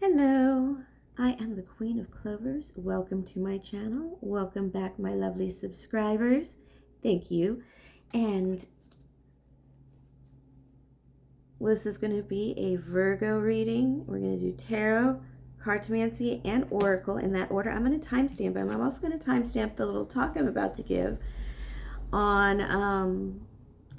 Hello, I am the Queen of Clovers. Welcome to my channel. Welcome back, my lovely subscribers. Thank you. And this is going to be a Virgo reading. We're going to do tarot, cartomancy, and oracle in that order. I'm going to timestamp them. I'm also going to timestamp the little talk I'm about to give on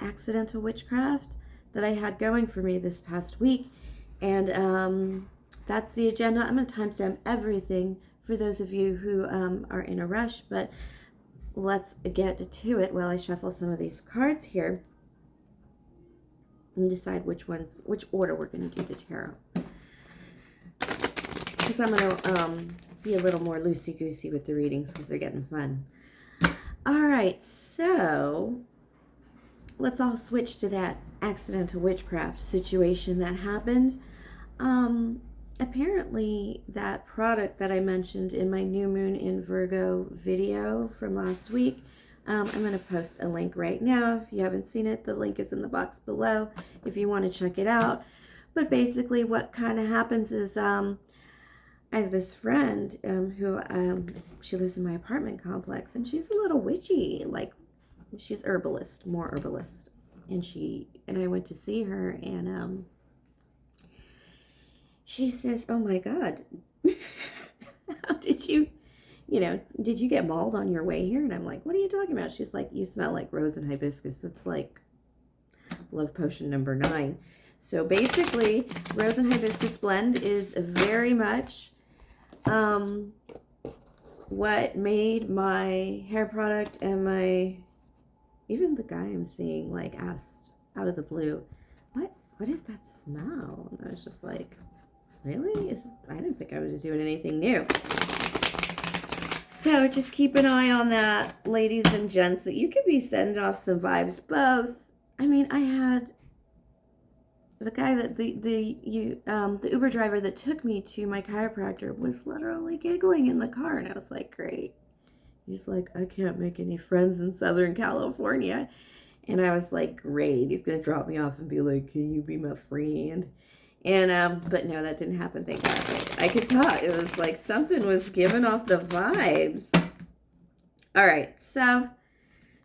accidental witchcraft that I had going for me this past week. And that's the agenda. I'm going to timestamp everything for those of you who are in a rush, but let's get to it while I shuffle some of these cards here and decide which order we're going to do the tarot. Because I'm going to be a little more loosey-goosey with the readings because they're getting fun. All right, so let's all switch to that accidental witchcraft situation that happened. Apparently that product that I mentioned in my new moon in Virgo video from last week, I'm going to post a link right now. If you haven't seen it, the link is in the box below if you want to check it out. But basically what kind of happens is I have this friend who she lives in my apartment complex, and she's a little witchy, like she's herbalist, more herbalist. And I went to see her, and she says, "Oh my God, how did you get mauled on your way here?" And I'm like, "What are you talking about?" She's like, "You smell like rose and hibiscus. It's like love potion number 9. So basically, rose and hibiscus blend is very much what made my hair product and even the guy I'm seeing like asked out of the blue, what is that smell? And I was just like, really? I didn't think I was doing anything new. So just keep an eye on that, ladies and gents, that you could be sending off some vibes. Both. I mean, I had the guy that the Uber driver that took me to my chiropractor was literally giggling in the car, and I was like, great. He's like, "I can't make any friends in Southern California." And I was like, great. He's gonna drop me off and be like, "Can you be my friend?" And but no, that didn't happen, thank God. I could tell it was like something was giving off the vibes. All right, so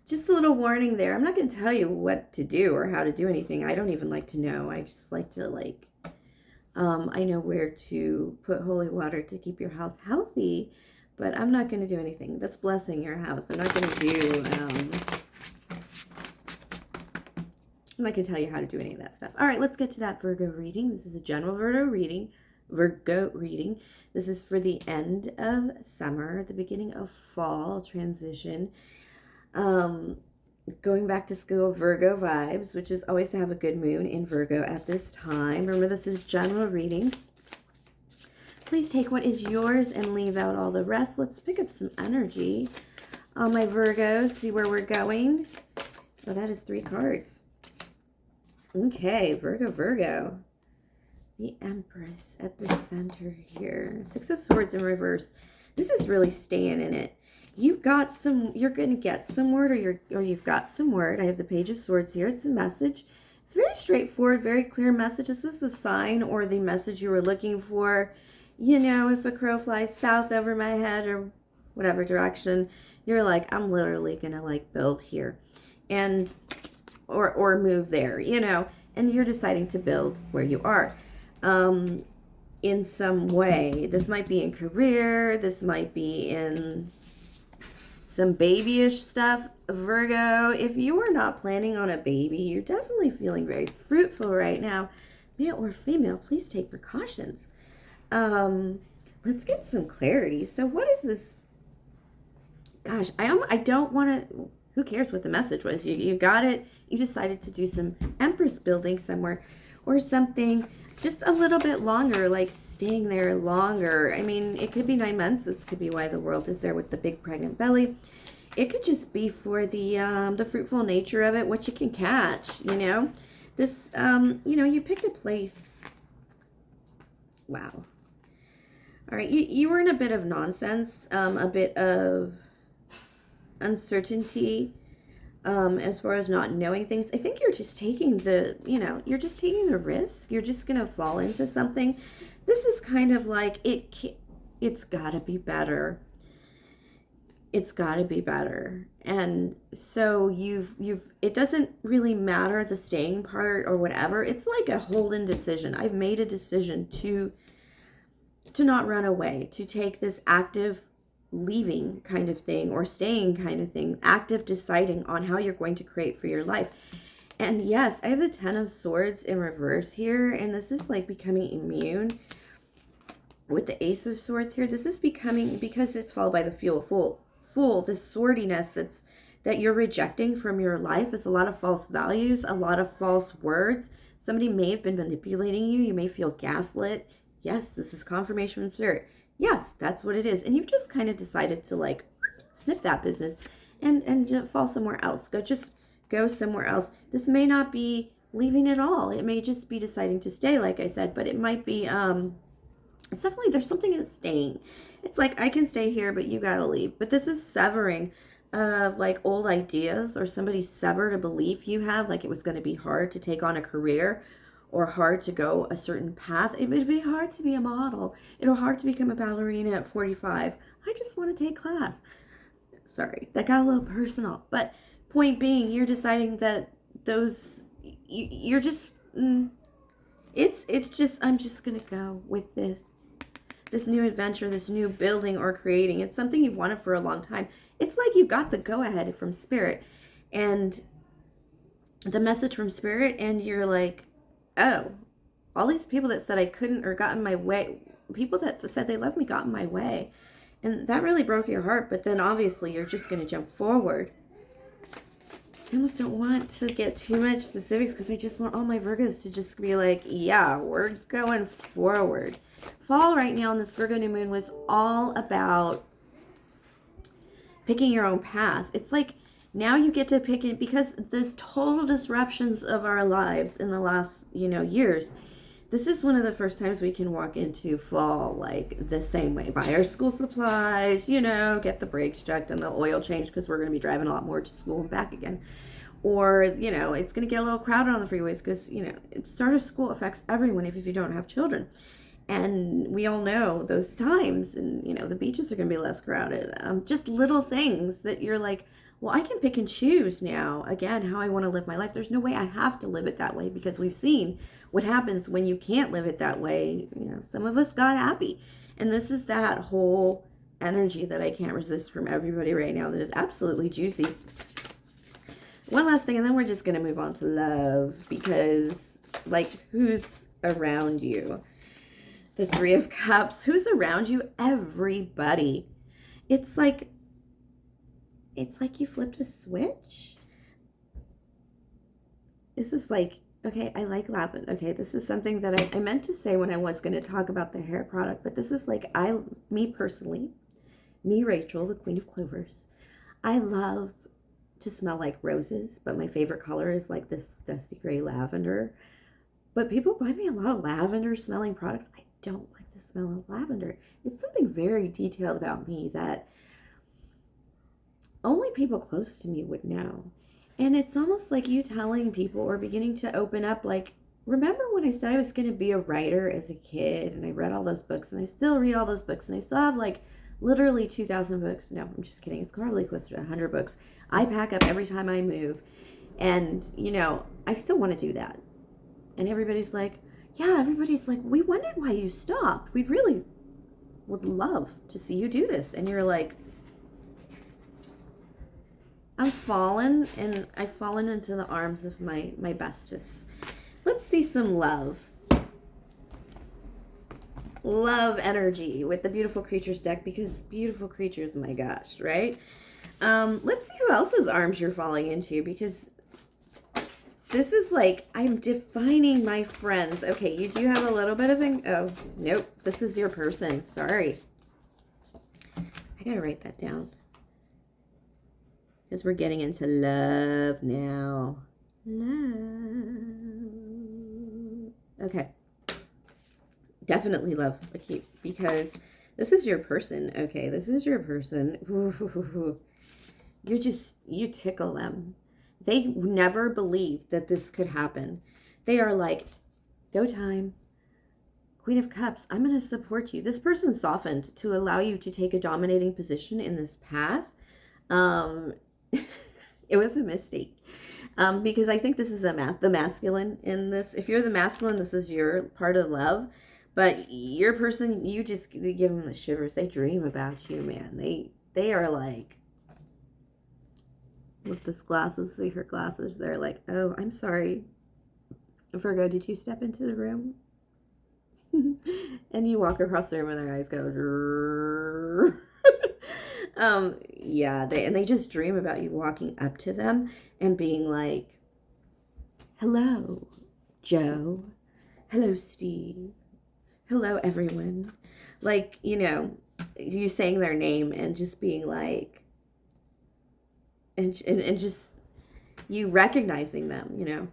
just a little warning there. I'm not going to tell you what to do or how to do anything. I don't even like to know. I just like to I know where to put holy water to keep your house healthy, but I'm not going to do anything that's blessing your house. I'm not going to do I'm not going to tell you how to do any of that stuff. All right, let's get to that Virgo reading. This is a general Virgo reading. This is for the end of summer, the beginning of fall transition. Going back to school, Virgo vibes, which is always to have a good moon in Virgo at this time. Remember, this is general reading. Please take what is yours and leave out all the rest. Let's pick up some energy on my Virgos, see where we're going. Oh, that is 3 cards. Okay, Virgo. The Empress at the center here. 6 of Swords in reverse. This is really staying in it. You're going to get some word, or you've got some word. I have the Page of Swords here. It's a message. It's very straightforward, very clear message. This is the sign or the message you were looking for. You know, if a crow flies south over my head or whatever direction, you're like, I'm literally going to build here. And or move there, and you're deciding to build where you are in some way. This might be in career, this might be in some babyish stuff. Virgo, if you are not planning on a baby, you're definitely feeling very fruitful right now. Male or female, please take precautions. Let's get some clarity. So what is this? Gosh, I don't want to. Who cares what the message was? You got it. You decided to do some Empress building somewhere or something just a little bit longer, like staying there longer. I mean, it could be 9 months. This could be why the world is there with the big pregnant belly. It could just be for the fruitful nature of it, what you can catch, This, you picked a place. Wow. All right, you were in a bit of nonsense, a bit of uncertainty. as far as not knowing things. I think you're just taking the, you're just taking the risk. You're just going to fall into something. This is kind of like, it's got to be better. It's got to be better. And so it doesn't really matter the staying part or whatever. It's like a hold-in decision. I've made a decision to not run away, to take this active leaving kind of thing or staying kind of thing, active deciding on how you're going to create for your life. And yes, I have the 10 of Swords in reverse here, and this is like becoming immune with the Ace of Swords here. This is becoming, because it's followed by the Fool, this swordiness that you're rejecting from your life. It's a lot of false values, a lot of false words. Somebody may have been manipulating you. You may feel gaslit. Yes, this is confirmation from Spirit. Yes, that's what it is. And you've just kind of decided to like snip that business and fall somewhere else. Go somewhere else. This may not be leaving at all. It may just be deciding to stay, like I said, but it might be, it's definitely, there's something in staying. It's like, I can stay here, but you gotta leave. But this is severing of like old ideas, or somebody severed a belief you had, like it was going to be hard to take on a career or hard to go a certain path. It would be hard to be a model. It'll hard to become a ballerina at 45. I just want to take class. Sorry, that got a little personal. But point being, you're deciding that you're just, it's just, I'm just going to go with this new adventure, this new building or creating. It's something you've wanted for a long time. It's like you got the go-ahead from Spirit and the message from Spirit, and you're like, oh, all these people that said I couldn't or got in my way, people that said they loved me got in my way. And that really broke your heart, but then obviously you're just going to jump forward. I almost don't want to get too much specifics because I just want all my Virgos to just be like, yeah, we're going forward. Fall right now on this Virgo new moon was all about picking your own path. It's like now you get to pick it, because there's total disruptions of our lives in the last, years. This is one of the first times we can walk into fall like the same way. Buy our school supplies, get the brakes checked and the oil changed because we're going to be driving a lot more to school and back again. Or, it's going to get a little crowded on the freeways because, start of school affects everyone if you don't have children. And we all know those times, and, the beaches are going to be less crowded. Just little things that you're like, well, I can pick and choose now, again, how I want to live my life. There's no way I have to live it that way, because we've seen what happens when you can't live it that way. Some of us got happy. And this is that whole energy that I can't resist from everybody right now that is absolutely juicy. One last thing, and then we're just going to move on to love, because, like, who's around you? The Three of Cups. Who's around you? Everybody. It's like you flipped a switch. This is like, okay, I like lavender. Okay, this is something that I meant to say when I was going to talk about the hair product, but this is like, me personally, Rachel, the Queen of Clovers, I love to smell like roses, but my favorite color is like this dusty gray lavender. But people buy me a lot of lavender smelling products. I don't like the smell of lavender. It's something very detailed about me that only people close to me would know. And it's almost like you telling people, or beginning to open up, like, remember when I said I was going to be a writer as a kid, and I read all those books, and I still read all those books, and I still have like literally 2,000 books. No, I'm just kidding. It's probably closer to 100 books. I pack up every time I move, and I still want to do that. And everybody's like, we wondered why you stopped. We really would love to see you do this. And you're like, I've fallen into the arms of my bestest. Let's see some love. Love energy with the Beautiful Creatures deck, because beautiful creatures, my gosh, right? Let's see who else's arms you're falling into, because this is like, I'm defining my friends. Okay, you do have a little bit of oh, nope, this is your person. Sorry. I gotta write that down, because we're getting into love now. Love. Okay. Definitely love, because this is your person. Okay, this is your person. You tickle them. They never believed that this could happen. They are like, go time. Queen of Cups, I'm going to support you. This person softened to allow you to take a dominating position in this path. It was a mistake. Because I think this is the masculine in this. If you're the masculine, this is your part of love. But your person, you just give them the shivers. They dream about you, man. They are like, with this glasses, see her glasses, they're like, oh, I'm sorry. Virgo, did you step into the room? And you walk across the room and their eyes go, yeah, they just dream about you walking up to them and being like, hello, Joe. Hello, Steve. Hello, everyone. Like, you know, you saying their name and just being like, and just you recognizing them, you know,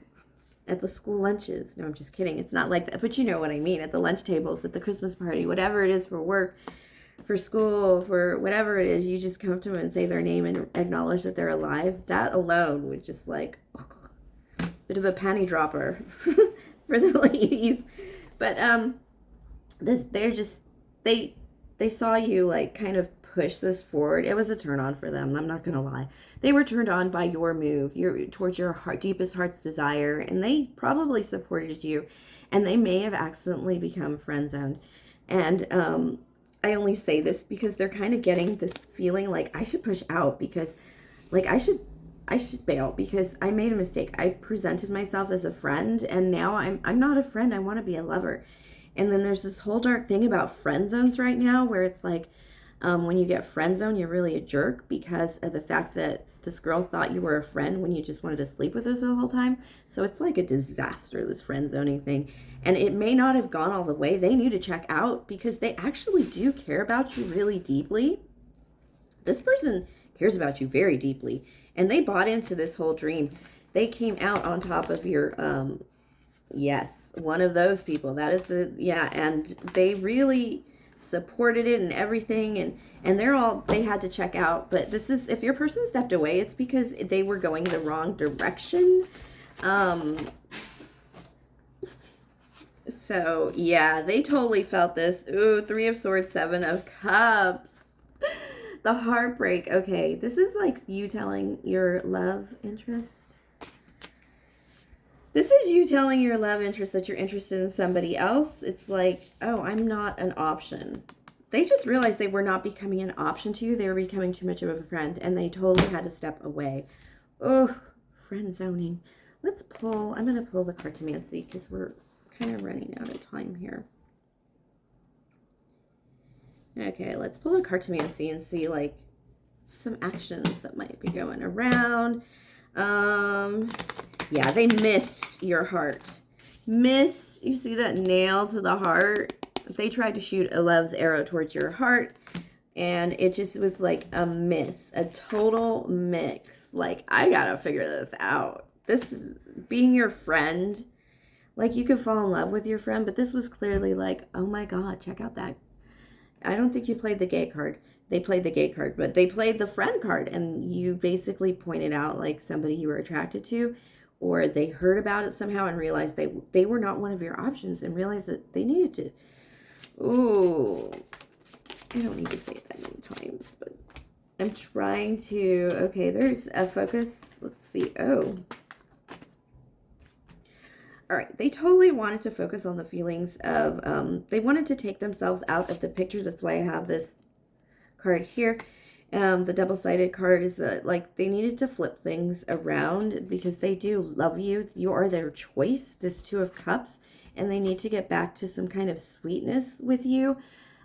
at the school lunches. No, I'm just kidding. It's not like that, but you know what I mean. At the lunch tables, at the Christmas party, whatever it is, for work, for school, for whatever it is, you just come up to them and say their name and acknowledge that they're alive. That alone would just like, bit of a panty dropper for the ladies. But they saw you like kind of push this forward. It was a turn on for them. I'm not gonna lie. They were turned on by your move, towards your deepest heart's desire, and they probably supported you, and they may have accidentally become friend zoned. And I only say this because they're kind of getting this feeling like I should push out, because like I should bail because I made a mistake. I presented myself as a friend, and now I'm not a friend. I want to be a lover. And then there's this whole dark thing about friend zones right now, where it's like, when you get friend zone, you're really a jerk because of the fact that this girl thought you were a friend when you just wanted to sleep with her the whole time. So it's like a disaster, this friend zoning thing. And it may not have gone all the way. They need to check out because they actually do care about you really deeply. This person cares about you very deeply, and they bought into this whole dream. They came out on top of your, yes, one of those people. That is and they really supported it and everything, and they had to check out. But this is, if your person stepped away, it's because they were going the wrong direction. So yeah, they totally felt this. Ooh, 3 of Swords, 7 of Cups. The heartbreak. Okay, this is like you telling your love interest. This is you telling your love interest that you're interested in somebody else. It's like, oh, I'm not an option. They just realized they were not becoming an option to you. They were becoming too much of a friend, and they totally had to step away. Oh, friend zoning. Let's pull. I'm going to pull the Cartomancy because we're kind of running out of time here. Okay, let's pull the Cartomancy and see like some actions that might be going around. Yeah, they missed your heart. Missed. You see that nail to the heart? They tried to shoot a love's arrow towards your heart, and it just was like a miss, a total mix. Like, I gotta figure this out. This is being your friend. Like, you could fall in love with your friend, but this was clearly like, oh my God, check out that. I don't think you played the gay card. They played the gay card, but they played the friend card, and you basically pointed out like somebody you were attracted to, or they heard about it somehow and realized they were not one of your options, and realized that they needed to. Ooh, I don't need to say it that many times, but I'm trying to. Okay, there's a focus. Let's see. Oh. All right, they totally wanted to focus on the feelings of, they wanted to take themselves out of the picture. That's why I have this card here. The double-sided card is that, like, they needed to flip things around because they do love you. You are their choice, this 2 of Cups, and they need to get back to some kind of sweetness with you.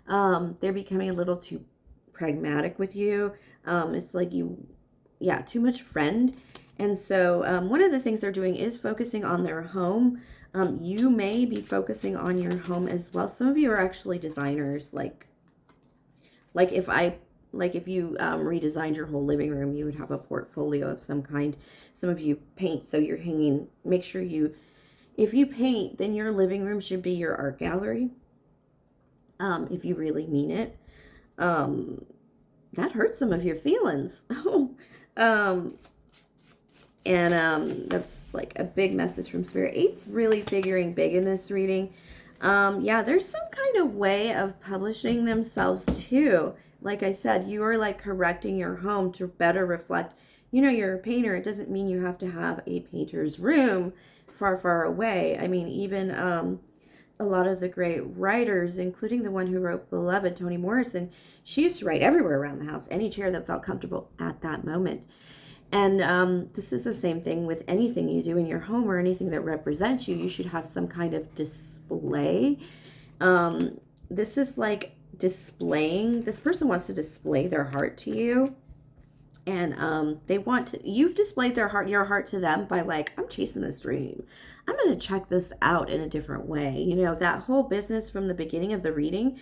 They're becoming a little too pragmatic with you. It's like too much friend. And so one of the things they're doing is focusing on their home. You may be focusing on your home as well. Some of you are actually designers. Like if you redesigned your whole living room, you would have a portfolio of some kind. Some of you paint, so you're hanging. Make sure if you paint, then your living room should be your art gallery. If you really mean it. That hurts some of your feelings. And that's like a big message from Spirit. 8's really figuring big in this reading. Yeah, there's some kind of way of publishing themselves too. Like I said, you are like correcting your home to better reflect. You know, you're a painter. It doesn't mean you have to have a painter's room far, far away. I mean, even a lot of the great writers, including the one who wrote Beloved, Toni Morrison, she used to write everywhere around the house, any chair that felt comfortable at that moment. And this is the same thing with anything you do in your home or anything that represents you. You should have some kind of display. This is like displaying. This person wants to display their heart to you. And they want to, you've displayed your heart to them by like, I'm chasing this dream. I'm going to check this out in a different way. You know, that whole business from the beginning of the reading,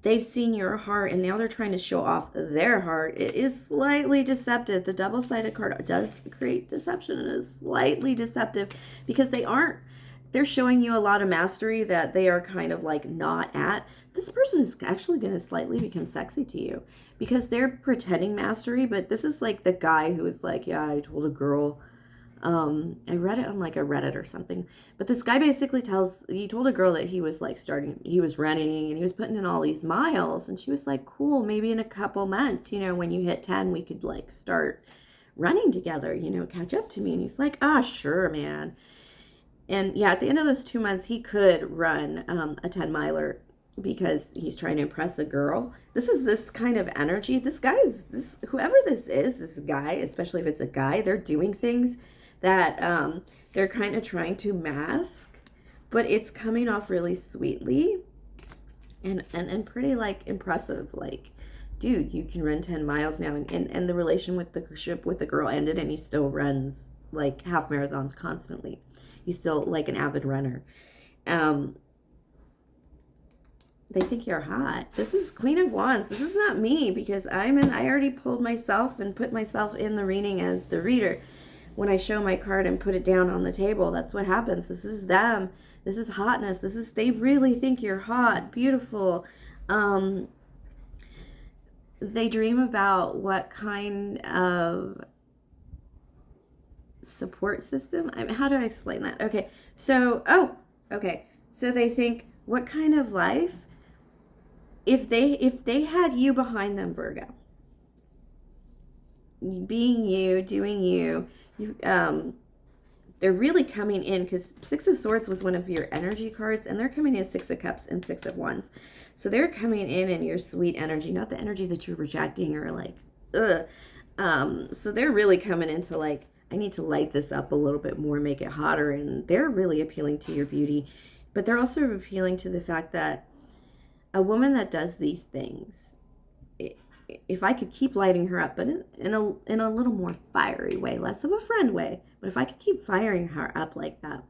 they've seen your heart and now they're trying to show off their heart. It is slightly deceptive. The double-sided card does create deception and is slightly deceptive because they're showing you a lot of mastery that they are kind of like not at. This person is actually going to slightly become sexy to you because they're pretending mastery, but this is like the guy who is like, yeah, I told a girl, I read it on like a Reddit or something, but this guy basically he told a girl that he was like he was running and he was putting in all these miles, and she was like, cool, maybe in a couple months, you know, when you hit 10, we could like start running together, you know, catch up to me. And he's like, ah, sure, man. And yeah, at the end of those 2 months, he could run a 10-miler because he's trying to impress a girl. This is this kind of energy. Whoever this guy, especially if it's a guy, they're doing things that they're kind of trying to mask, but it's coming off really sweetly and pretty like impressive. Like, dude, you can run 10 miles now. And the relationship with the girl ended and he still runs like half marathons constantly. He's still like an avid runner. They think you're hot. This is Queen of Wands. This is not me because I already pulled myself and put myself in the reading as the reader. When I show my card and put it down on the table, that's what happens. This is them. This is hotness. They really think you're hot, beautiful. They dream about what kind of support system. How do I explain that? Okay. So they think, what kind of life? If they had you behind them, Virgo, being you, doing you, they're really coming in because 6 of Swords was one of your energy cards, and they're coming in 6 of Cups and 6 of Wands. So they're coming in your sweet energy, not the energy that you're rejecting or like, ugh. So they're really coming into like, I need to light this up a little bit more, make it hotter, and they're really appealing to your beauty, but they're also appealing to the fact that a woman that does these things, if I could keep lighting her up, but in a little more fiery way, less of a friend way, but if I could keep firing her up like that,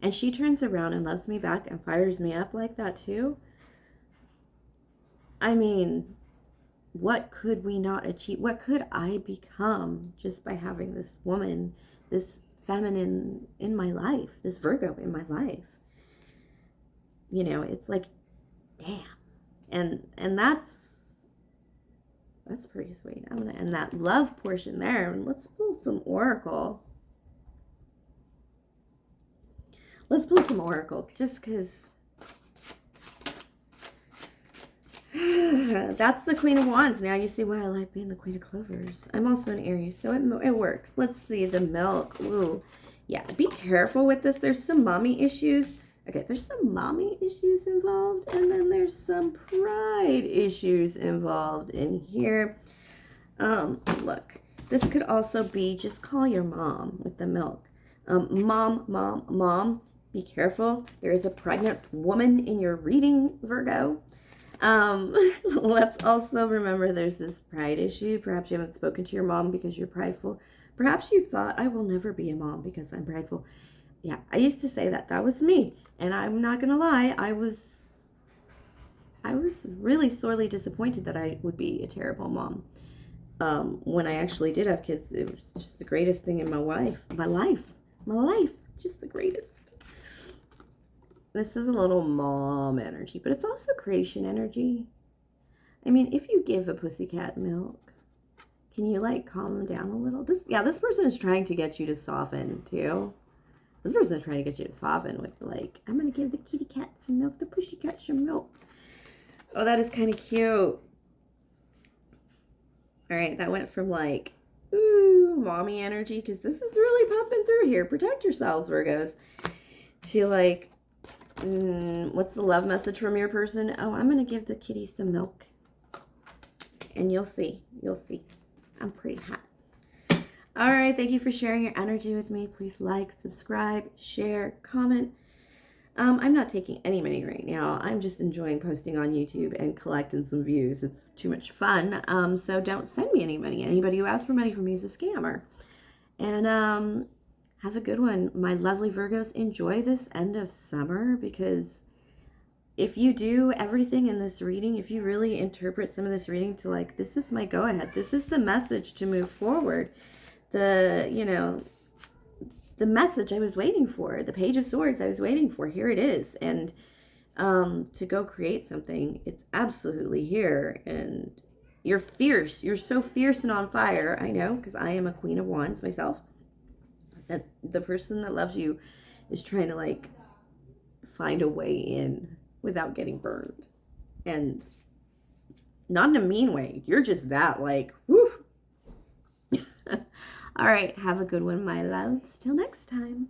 and she turns around and loves me back and fires me up like that too, I mean, what could we not achieve? What could I become just by having this woman, this feminine in my life, this Virgo in my life? You know, it's like, damn. And that's pretty sweet. I'm going to end that love portion there, and let's pull some Oracle. Let's pull some Oracle, just because that's the Queen of Wands. Now you see why I like being the Queen of Clovers. I'm also an Aries, so it works. Let's see, the Milk. Ooh, yeah, be careful with this. There's some mommy issues. Okay, there's some mommy issues involved, and then there's some pride issues involved in here. Look, this could also be just call your mom with the Milk. Mom, be careful. There is a pregnant woman in your reading, Virgo. Let's also remember there's this pride issue. Perhaps you haven't spoken to your mom because you're prideful. Perhaps you thought, I will never be a mom because I'm prideful. Yeah, I used to say that. That was me. And I'm not going to lie, I was really sorely disappointed that I would be a terrible mom. When I actually did have kids, it was just the greatest thing in my life. My life, just the greatest. This is a little mom energy, but it's also creation energy. I mean, if you give a pussycat milk, Can you like calm them down a little? This person is trying to get you to soften too. This person is trying to get you to soften with like, I'm going to give the kitty cat some milk, the pushy cat some milk. Oh, that is kind of cute. All right, that went from like, ooh, mommy energy, because this is really popping through here. Protect yourselves, Virgos. To like, what's the love message from your person? Oh, I'm going to give the kitty some milk. And you'll see. You'll see. I'm pretty hot. All right. Thank you for sharing your energy with me. Please like, subscribe, share, comment. I'm not taking any money right now. I'm just enjoying posting on YouTube and collecting some views. It's too much fun. So don't send me any money. Anybody who asks for money from me is a scammer. And have a good one. My lovely Virgos, enjoy this end of summer, because if you do everything in this reading, if you really interpret some of this reading to like, this is my go-ahead, this is the message to move forward, the message I was waiting for, the Page of Swords I was waiting for, here it is. And to go create something, it's absolutely here. And you're fierce. You're so fierce and on fire. I know, because I am a Queen of Wands myself. That the person that loves you is trying to like find a way in without getting burned. And not in a mean way. You're just that like, whoo. All right. Have a good one, my loves. Till next time.